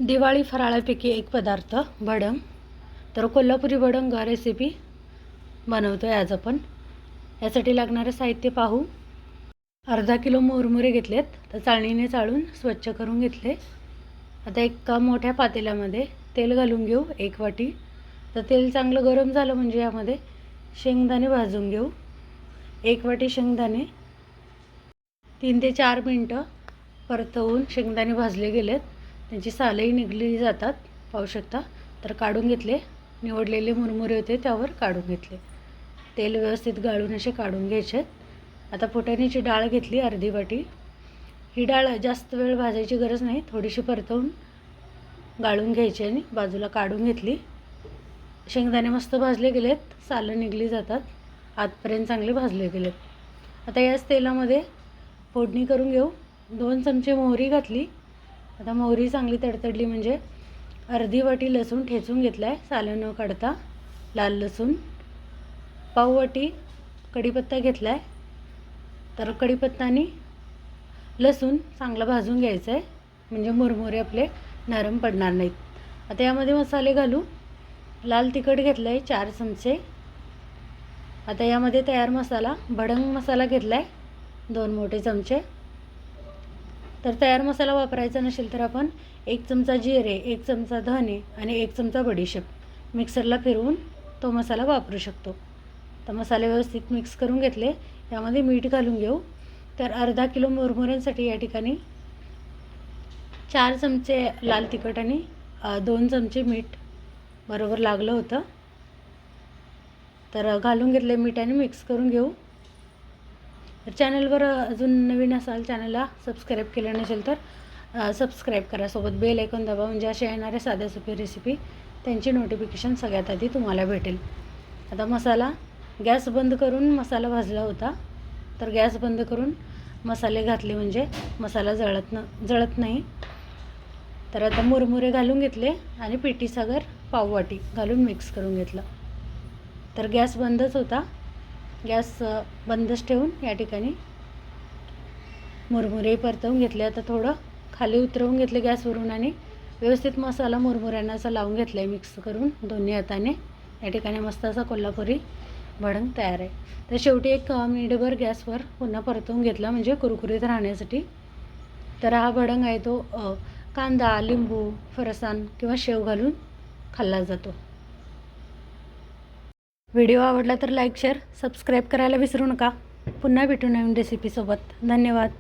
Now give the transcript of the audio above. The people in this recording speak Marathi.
दिवाळी फराळापैकी एक पदार्थ भडंग. तर कोल्हापुरी भडंग रेसिपी बनवतो आहे आज आपण. यासाठी लागणारे साहित्य पाहू. अर्धा किलो मुरमुरे घेतलेत, तर चाळणीने चाळून स्वच्छ करून घेतले. आता एका मोठ्या पातेल्यामध्ये तेल घालून घेऊ 1 वाटी. तर तेल चांगलं गरम झालं म्हणजे यामध्ये शेंगदाणे भाजून घेऊ. 1 वाटी शेंगदाणे 3 ते 4 मिनटं परतवून शेंगदाणे भाजले गेलेत. त्यांची सालही निघली जातात, पाहू शकता. तर काढून घेतले. निवडलेले मुरमुरे होते त्यावर काढून घेतले. तेल व्यवस्थित गाळून असे काढून घ्यायचे. आता फुटाण्याची डाळ घेतली अर्धी वाटी. ही डाळ जास्त वेळ भाजायची गरज नाही, थोडीशी परतवून गाळून घ्यायची आणि बाजूला काढून घेतली. शेंगदाणे मस्त भाजले गेलेत, सालं निघली जातात, आतपर्यंत चांगले भाजले गेलेत. आता याच तेलामध्ये फोडणी करून घेऊ. 2 चमचे मोहरी घातली. आता मोहरी चांगली तडतडली म्हणजे अर्धी वाटी लसूण ठेचून घेतला आहे, सालं न काढता. लाल लसूण. पाव वाटी कढीपत्ता घेतला आहे. तर कढीपत्ता आणि लसूण चांगलं भाजून घ्यायचं आहे, म्हणजे मुरमुरे आपले नरम पडणार नाहीत. आता यामध्ये मसाले घालू. लाल तिखट घेतलं आहे 4 चमचे. आता यामध्ये तयार मसाला भडंग मसाला घेतला आहे 2 मोठे चमचे. तर तयार मसाला वापरायचा नसेल तर आपण 1 चमचा जिरे, 1 चमचा धने आणि 1 चमचा बडीशेप मिक्सरला फिरवून तो मसाला वापरू शकतो. तर मसाले व्यवस्थित मिक्स करून घेतले. यामध्ये मीठ घालून घेऊ. तर अर्धा किलो मुरमुऱ्यांसाठी या ठिकाणी 4 चमचे लाल तिखट आणि 2 चमचे मीठ बरोबर लागलं होतं. तर घालून घेतले मीठ आणि मिक्स करून घेऊ. तर चॅनलवर अजून नवीन असाल, चॅनलला सबस्क्राईब केलं नसेल तर सबस्क्राईब करा. सोबत बेल आयकॉन दाबा, म्हणजे अशा येणाऱ्या साध्या सोपी रेसिपी त्यांची नोटिफिकेशन सगळ्यात आधी तुम्हाला भेटेल. आता मसाला गॅस बंद करून मसाला भाजला होता. तर गॅस बंद करून मसाले घातले म्हणजे मसाला जळत नाही. तर आता मुरमुरे घालून घेतले आणि पिठी साखर पाव वाटी घालून मिक्स करून घेतलं. तर गॅस बंदच होता. गॅस बंदच ठेवून या ठिकाणी मुरमुरे परतवून घेतले. आता थोडं खाली उतरवून घेतले गॅसवरून आणि व्यवस्थित मसाला मुरमुऱ्यांना असा लावून घेतला आहे मिक्स करून दोन्ही हाताने. या ठिकाणी मस्त असा कोल्हापुरी भडंग तयार आहे. तर शेवटी 1 मिनिटभर गॅसवर पुन्हा परतवून घेतला, म्हणजे कुरकुरीत राहण्यासाठी. तर हा भडंग आहे तो कांदा, लिंबू, फरसाण किंवा शेव घालून खाल्ला जातो. व्हिडिओ आवडला तर लाईक, शेअर, सबस्क्राईब करायला विसरू नका. पुन्हा भेटू नवीन रेसिपीसोबत. धन्यवाद.